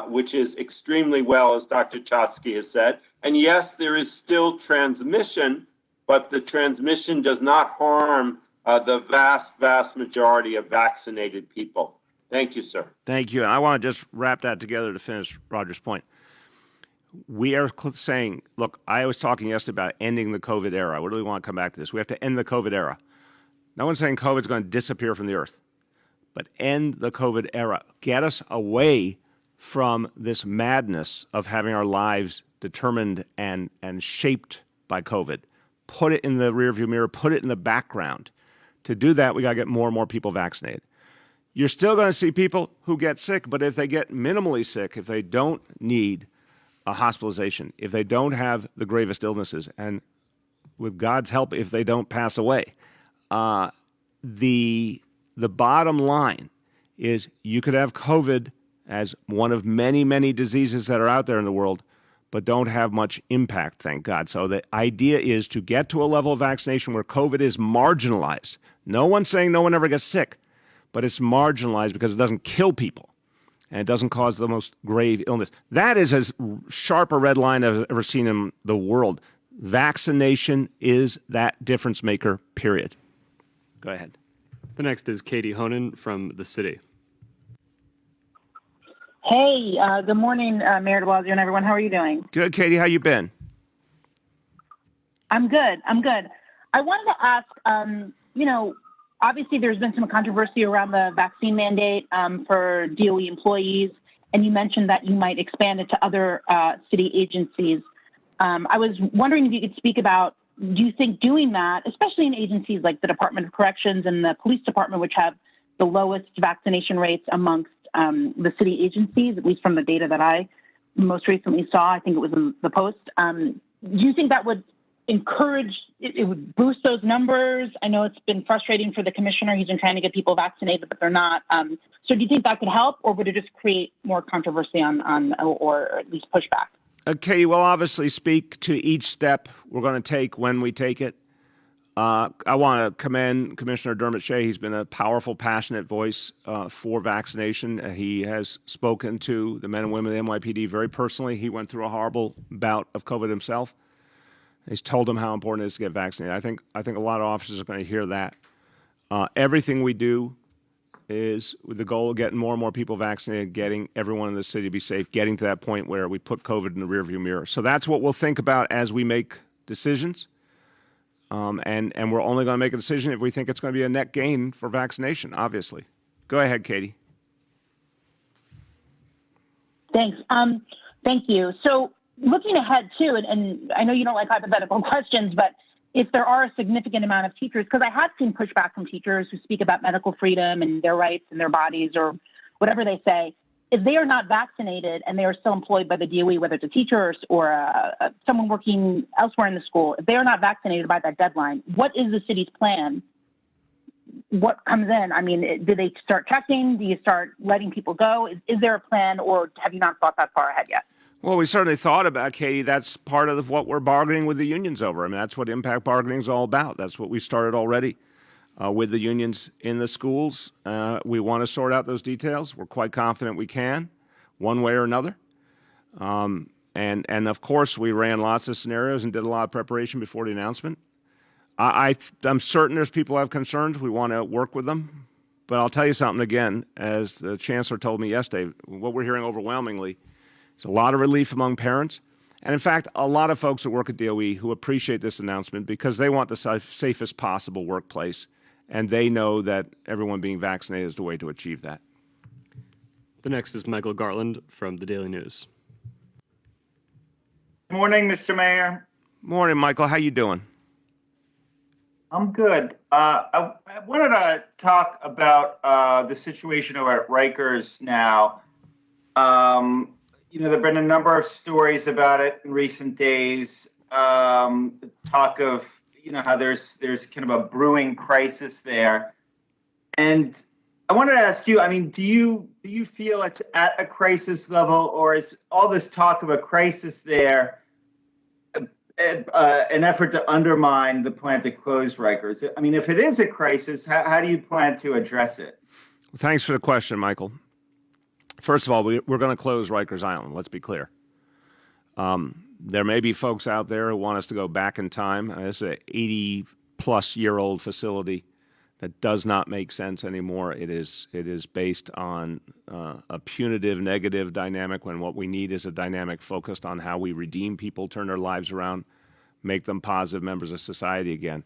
which is extremely well, as Dr. Chotsky has said. And yes, there is still transmission, but the transmission does not harm the vast, vast majority of vaccinated people. Thank you, sir. Thank you. And I want to just wrap that together to finish Roger's point. We are saying, look, I was talking yesterday about ending the COVID era. I really want to come back to this. We have to end the COVID era. No one's saying COVID is going to disappear from the earth, but end the COVID era. Get us away from this madness of having our lives determined and shaped by COVID. Put it in the rearview mirror, put it in the background. To do that, we got to get more and more people vaccinated. You're still going to see people who get sick, but if they get minimally sick, if they don't need a hospitalization, if they don't have the gravest illnesses, and with God's help, if they don't pass away, the bottom line is you could have COVID as one of many, many diseases that are out there in the world, but don't have much impact, thank God. So the idea is to get to a level of vaccination where COVID is marginalized. No one's saying no one ever gets sick, but it's marginalized because it doesn't kill people and it doesn't cause the most grave illness. That is as sharp a red line as I've ever seen in the world. Vaccination is that difference maker, period. Go ahead. The next is Katie Honan from the city. Hey, good morning, Mayor de Blasio and everyone. How are you doing? Good, Katie. How you been? I'm good. I wanted to ask, obviously there's been some controversy around the vaccine mandate for DOE employees, and you mentioned that you might expand it to other city agencies. I was wondering if you could speak about, do you think doing that, especially in agencies like the Department of Corrections and the Police Department, which have the lowest vaccination rates amongst the city agencies, at least from the data that I most recently saw, I think it was in the Post. Do you think that would encourage, it would boost those numbers? I know it's been frustrating for the commissioner. He's been trying to get people vaccinated, but they're not. So do you think that could help, or would it just create more controversy or at least pushback? Katie, we'll obviously speak to each step we're going to take when we take it. I want to commend Commissioner Dermot Shea. He's been a powerful, passionate voice for vaccination. He has spoken to the men and women of the NYPD very personally. He went through a horrible bout of COVID himself. He's told them how important it is to get vaccinated. I think a lot of officers are going to hear that. Everything we do is with the goal of getting more and more people vaccinated, getting everyone in the city to be safe, getting to that point where we put COVID in the rearview mirror. So that's what we'll think about as we make decisions. And we're only going to make a decision if we think it's going to be a net gain for vaccination, obviously. Go ahead, Katie. Thanks. Thank you. So looking ahead too, and I know you don't like hypothetical questions, but if there are a significant amount of teachers, because I have seen pushback from teachers who speak about medical freedom and their rights and their bodies or whatever they say, if they are not vaccinated and they are still employed by the DOE, whether it's a teacher or someone working elsewhere in the school, if they are not vaccinated by that deadline, what is the city's plan? What comes in? I mean, do they start checking? Do you start letting people go? Is there a plan, or have you not thought that far ahead yet? Well, we certainly thought about, Katie. That's part of what we're bargaining with the unions over. I mean, that's what impact bargaining is all about. That's what we started already with the unions in the schools. We want to sort out those details. We're quite confident we can, one way or another. And of course, we ran lots of scenarios and did a lot of preparation before the announcement. I'm certain there's people who have concerns. We want to work with them. But I'll tell you something again, as the chancellor told me yesterday, what we're hearing overwhelmingly is a lot of relief among parents. And in fact, a lot of folks that work at DOE who appreciate this announcement because they want the safest possible workplace. And they know that everyone being vaccinated is the way to achieve that. The next is Michael Gartland from the Daily News. Good morning, Mr. Mayor. Morning, Michael. How you doing? I'm good. I wanted to talk about the situation over at Rikers now. There have been a number of stories about it in recent days. Talk of, how there's kind of a brewing crisis there. And I wanted to ask you, do you feel it's at a crisis level, or is all this talk of a crisis there an effort to undermine the plan to close Rikers? If it is a crisis, how do you plan to address it? Thanks for the question, Michael. First of all, we're going to close Rikers Island. Let's be clear. There may be folks out there who want us to go back in time. This is an 80-plus-year-old facility that does not make sense anymore. It is based on a punitive, negative dynamic when what we need is a dynamic focused on how we redeem people, turn their lives around, make them positive members of society again.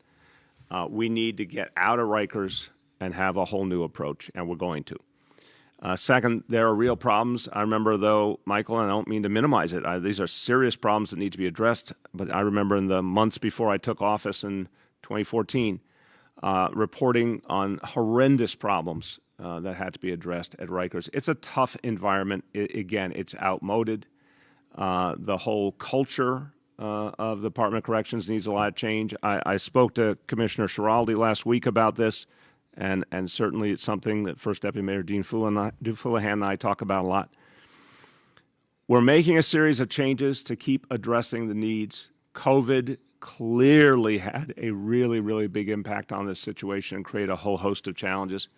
We need to get out of Rikers and have a whole new approach, and we're going to. Second, there are real problems. I remember, though, Michael, and I don't mean to minimize it, these are serious problems that need to be addressed, but I remember in the months before I took office in 2014, reporting on horrendous problems that had to be addressed at Rikers. It's a tough environment. Again, it's outmoded. The whole culture of the Department of Corrections needs a lot of change. I spoke to Commissioner Schiraldi last week about this, and certainly it's something that First Deputy Mayor Dean Fullahan and I talk about a lot. We're making a series of changes to keep addressing the needs. COVID clearly had a really, really big impact on this situation and create a whole host of challenges.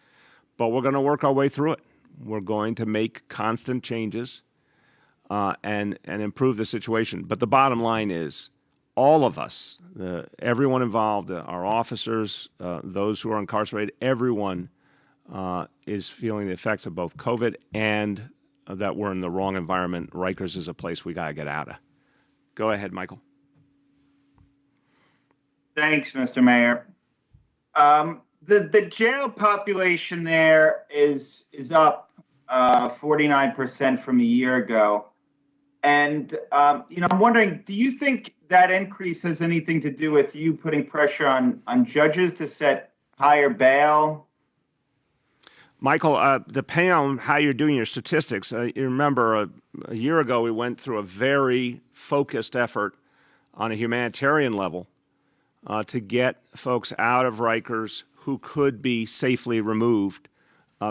But we're going to work our way through it. We're going to make constant changes and improve the situation. But the bottom line is all of us, everyone involved, our officers, those who are incarcerated, everyone is feeling the effects of both COVID and that we're in the wrong environment. Rikers is a place we got to get out of. Go ahead, Michael. Thanks, Mr. Mayor. The jail population there is up 49% from a year ago. And, I'm wondering, do you think that increase has anything to do with you putting pressure on judges to set higher bail? Michael, depending on how you're doing your statistics, you remember a year ago we went through a very focused effort on a humanitarian level to get folks out of Rikers who could be safely removed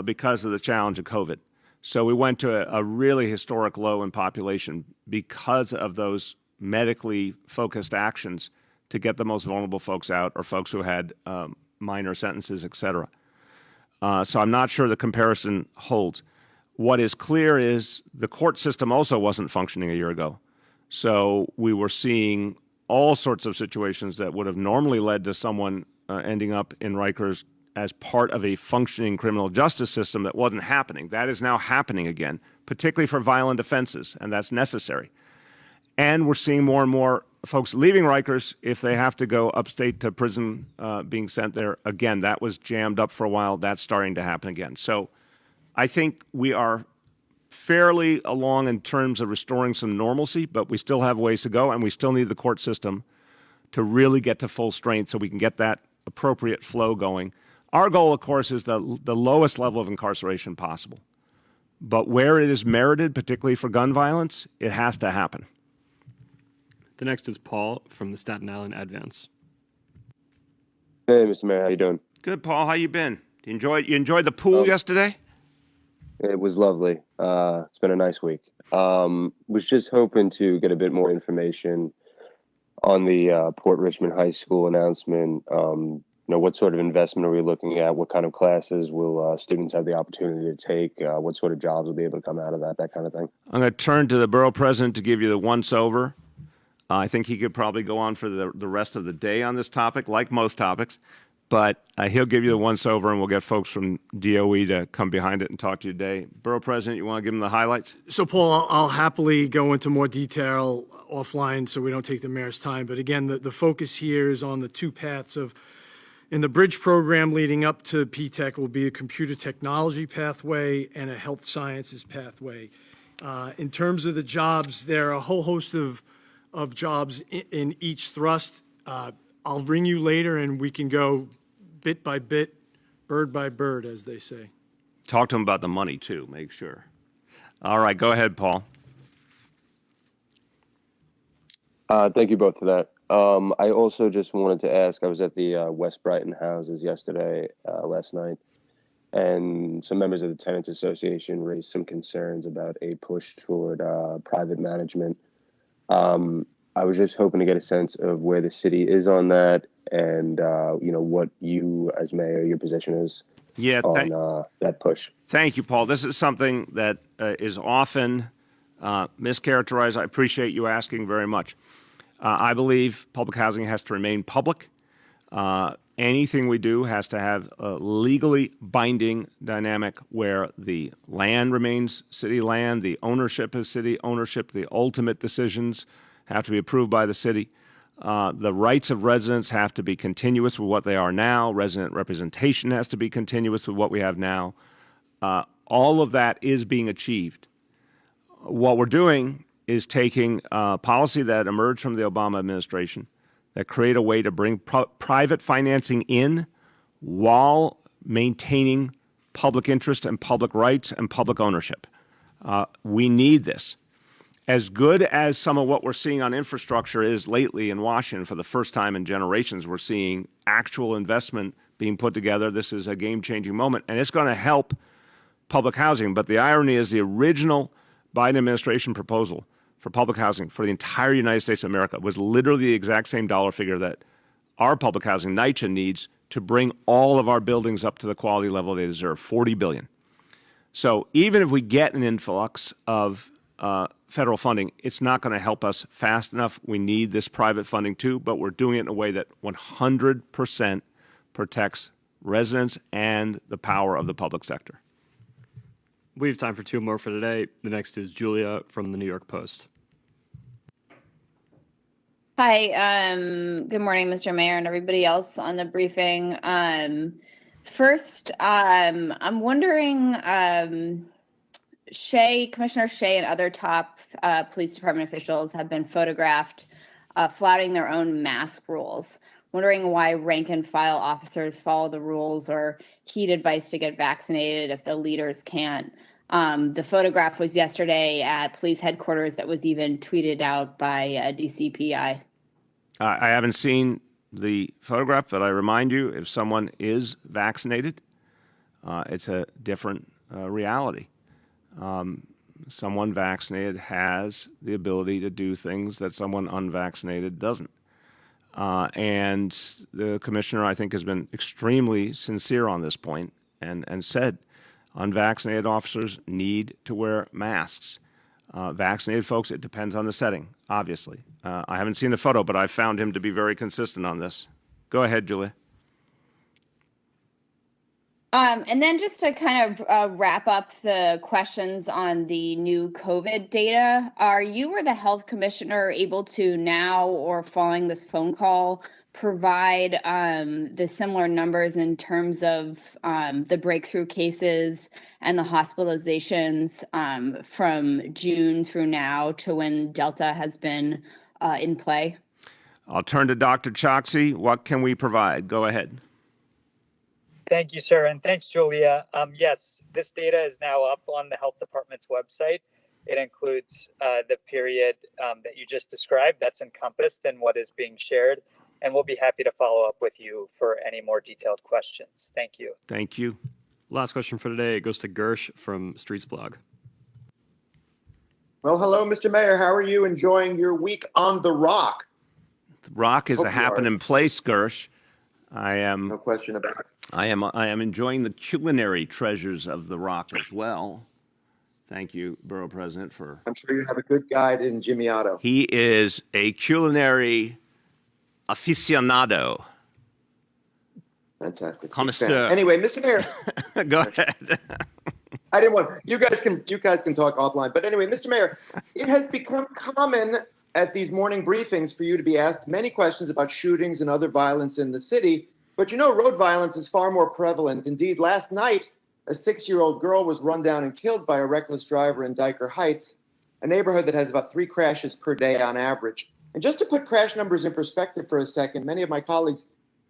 because of the challenge of COVID. So we went to a really historic low in population because of those medically focused actions to get the most vulnerable folks out or folks who had minor sentences, et cetera. So I'm not sure the comparison holds. What is clear is the court system also wasn't functioning a year ago. So we were seeing all sorts of situations that would have normally led to someone ending up in Rikers as part of a functioning criminal justice system that wasn't happening. That is now happening again, particularly for violent offenses, and that's necessary. And we're seeing more and more folks leaving Rikers if they have to go upstate to prison being sent there. Again, that was jammed up for a while. That's starting to happen again. So I think we are fairly along in terms of restoring some normalcy, but we still have ways to go, and we still need the court system to really get to full strength so we can get that appropriate flow going. Our goal, of course, is the lowest level of incarceration possible. But where it is merited, particularly for gun violence, it has to happen. The next is Paul from the Staten Island Advance. Hey, Mr. Mayor, how you doing? Good, Paul. How you been? You enjoyed the pool yesterday? It was lovely. It's been a nice week. Was just hoping to get a bit more information on the Port Richmond High School announcement. What sort of investment are we looking at? What kind of classes will students have the opportunity to take? What sort of jobs will be able to come out of that kind of thing? I'm going to turn to the borough president to give you the once-over. I think he could probably go on for the rest of the day on this topic, like most topics. But he'll give you the once-over, and we'll get folks from DOE to come behind it and talk to you today. Borough president, you want to give him the highlights? So, Paul, I'll happily go into more detail offline so we don't take the mayor's time. But again, the focus here is on the two paths of, in the bridge program leading up to P-TECH will be a computer technology pathway and a health sciences pathway. In terms of the jobs, there are a whole host of jobs in each thrust. I'll ring you later and we can go bit by bit, bird by bird, as they say. Talk to him about the money, too, make sure. All right, go ahead, Paul. Thank you both for that. I also just wanted to ask, I was at the West Brighton houses last night, and some members of the Tenants Association raised some concerns about a push toward private management. I was just hoping to get a sense of where the city is on that and, what you as mayor, your position is on that push. Thank you, Paul. This is something that is often mischaracterized. I appreciate you asking very much. I believe public housing has to remain public. Anything we do has to have a legally binding dynamic where the land remains city land, the ownership is city ownership, the ultimate decisions have to be approved by the city. The rights of residents have to be continuous with what they are now. Resident representation has to be continuous with what we have now. All of that is being achieved. What we're doing is taking policy that emerged from the Obama administration that create a way to bring private financing in while maintaining public interest and public rights and public ownership. We need this. As good as some of what we're seeing on infrastructure is lately in Washington, for the first time in generations, we're seeing actual investment being put together. This is a game-changing moment, and it's going to help public housing. But the irony is the original Biden administration proposal for public housing for the entire United States of America was literally the exact same dollar figure that our public housing, NYCHA, needs to bring all of our buildings up to the quality level they deserve, $40 billion. So even if we get an influx of federal funding, it's not going to help us fast enough. We need this private funding too, but we're doing it in a way that 100% protects residents and the power of the public sector. We have time for two more for today. The next is Julia from the New York Post. Hi, good morning, Mr. Mayor and everybody else on the briefing. First, I'm wondering, Commissioner Shea and other top police department officials have been photographed flouting their own mask rules. Wondering why rank and file officers follow the rules or heed advice to get vaccinated if the leaders can't. The photograph was yesterday at police headquarters that was even tweeted out by DCPI. I haven't seen the photograph, but I remind you, if someone is vaccinated, it's a different reality. Someone vaccinated has the ability to do things that someone unvaccinated doesn't. And the commissioner, I think, has been extremely sincere on this point and said unvaccinated officers need to wear masks. Vaccinated folks, it depends on the setting, obviously. I haven't seen the photo, but I've found him to be very consistent on this. Go ahead, Julia. And then just to kind of wrap up the questions on the new COVID data, are you or the health commissioner able to now or following this phone call provide the similar numbers in terms of the breakthrough cases and the hospitalizations from June through now to when Delta has been in play? I'll turn to Dr. Choksi. What can we provide? Go ahead. Thank you, sir, and thanks, Julia. Yes, this data is now up on the health department's website. It includes the period that you just described. That's encompassed in what is being shared, and we'll be happy to follow up with you for any more detailed questions. Thank you. Thank you. Last question for today. It goes to Gersh from Streets Blog. Well, hello, Mr. Mayor. How are you enjoying your week on the Rock? The Rock is a happening place, Gersh. I am. No question about it. I am enjoying the culinary treasures of the Rock as well. Thank you, Borough President, for. I'm sure you have a good guide in Jimmy Otto. He is a culinary aficionado. Fantastic. Connoisseur. Anyway, Mr. Mayor. Go ahead. I didn't want you guys can talk offline. But anyway, Mr. Mayor, it has become common at these morning briefings for you to be asked many questions about shootings and other violence in the city. But you know, road violence is far more prevalent. Indeed, last night, a 6-year-old girl was run down and killed by a reckless driver in Diker Heights, a neighborhood that has about 3 crashes per day on average. And just to put crash numbers in perspective for a second, many of my colleagues,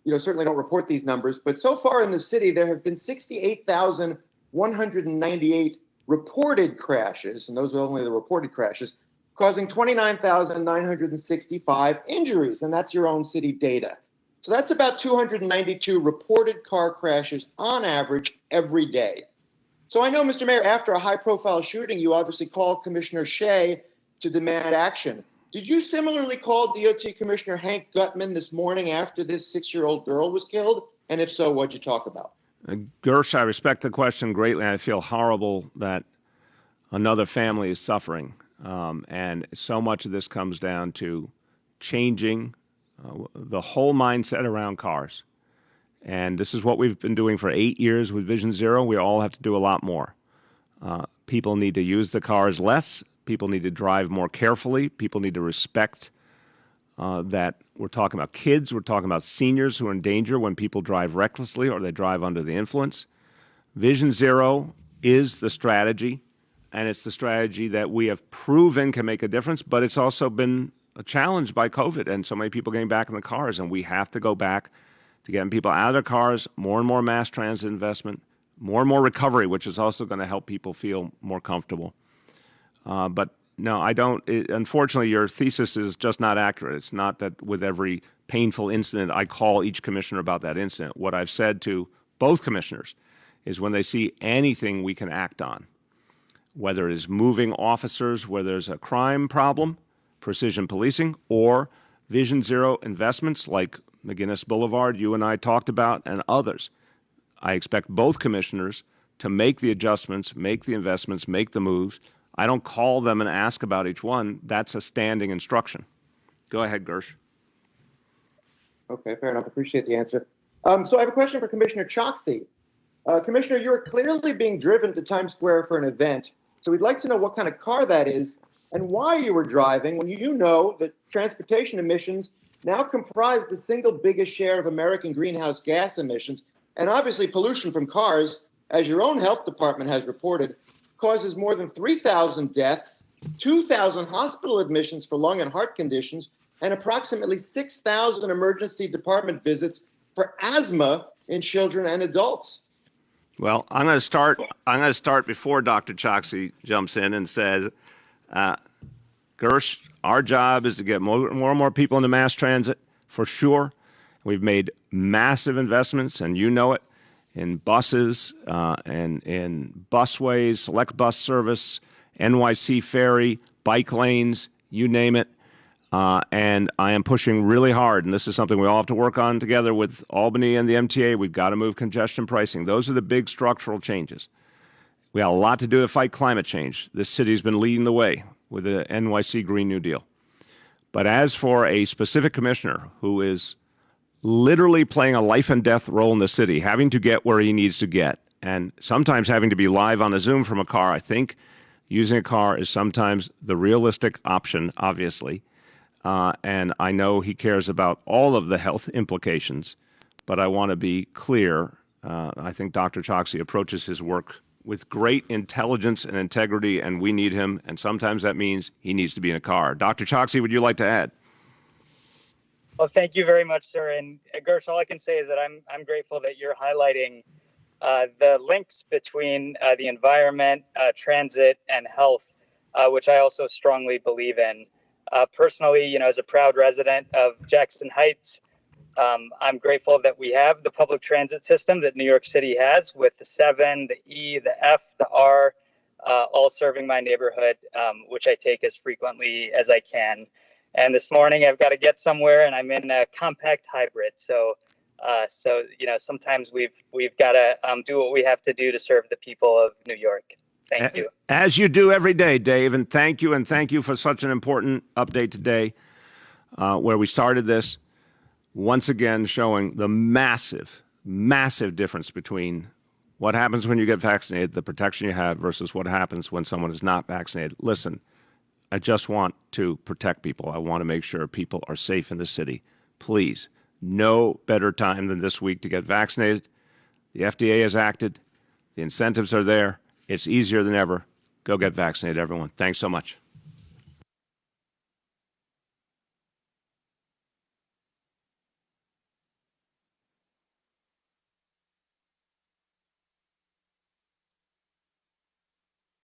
certainly don't report these numbers, but so far in the city, there have been 68,198 reported crashes, and those are only the reported crashes, causing 29,965 injuries, and that's your own city data. So that's about 292 reported car crashes on average every day. So I know, Mr. Mayor, after a high-profile shooting, you obviously called Commissioner Shea to demand action. Did you similarly call DOT Commissioner Hank Gutman this morning after this 6-year-old girl was killed? And if so, what'd you talk about? Gersh, I respect the question greatly. I feel horrible that another family is suffering. And so much of this comes down to changing the whole mindset around cars. And this is what we've been doing for 8 years with Vision Zero. We all have to do a lot more. People need to use the cars less. People need to drive more carefully. People need to respect that we're talking about kids. We're talking about seniors who are in danger when people drive recklessly or they drive under the influence. Vision Zero is the strategy, and it's the strategy that we have proven can make a difference, but it's also been a challenge by COVID and so many people getting back in the cars, and we have to go back to getting people out of their cars, more and more mass transit investment, more and more recovery, which is also going to help people feel more comfortable. But no, I don't. Unfortunately, your thesis is just not accurate. It's not that with every painful incident, I call each commissioner about that incident. What I've said to both commissioners is when they see anything we can act on, whether it is moving officers where there's a crime problem, precision policing, or Vision Zero investments like McGinnis Boulevard, you and I talked about, and others. I expect both commissioners to make the adjustments, make the investments, make the moves. I don't call them and ask about each one. That's a standing instruction. Go ahead, Gersh. Okay, fair enough. Appreciate the answer. So I have a question for Commissioner Choksi. Commissioner, you're clearly being driven to Times Square for an event. So we'd like to know what kind of car that is and why you were driving when you know that transportation emissions now comprise the single biggest share of American greenhouse gas emissions. And obviously pollution from cars, as your own health department has reported, causes more than 3,000 deaths, 2,000 hospital admissions for lung and heart conditions, and approximately 6,000 emergency department visits for asthma in children and adults. Well, I'm going to start before Dr. Choksi jumps in and says, Gersh, our job is to get more and more people into mass transit, for sure. We've made massive investments, and you know it, in buses and in busways, select bus service, NYC ferry, bike lanes, you name it. And I am pushing really hard, and this is something we all have to work on together with Albany and the MTA. We've got to move congestion pricing. Those are the big structural changes. We have a lot to do to fight climate change. This city's been leading the way with the NYC Green New Deal. But as for a specific commissioner who is literally playing a life and death role in the city, having to get where he needs to get, and sometimes having to be live on a Zoom from a car, I think using a car is sometimes the realistic option, obviously. And I know he cares about all of the health implications, but I want to be clear. I think Dr. Choksi approaches his work with great intelligence and integrity, and we need him. And sometimes that means he needs to be in a car. Dr. Choksi, would you like to add? Well, thank you very much, sir. And Gersh, all I can say is that I'm grateful that you're highlighting the links between the environment, transit, and health, which I also strongly believe in. Personally, as a proud resident of Jackson Heights, I'm grateful that we have the public transit system that New York City has, with the 7, the E, the F, the R, all serving my neighborhood, which I take as frequently as I can. And this morning I've got to get somewhere, and I'm in a compact hybrid. So sometimes we've got to do what we have to do to serve the people of New York. Thank you. As you do every day, Dave, and thank you for such an important update today, where we started this, once again showing the massive, massive difference between what happens when you get vaccinated, the protection you have, versus what happens when someone is not vaccinated. Listen, I just want to protect people. I want to make sure people are safe in the city. Please, no better time than this week to get vaccinated. The FDA has acted. The incentives are there. It's easier than ever. Go get vaccinated, everyone. Thanks so much.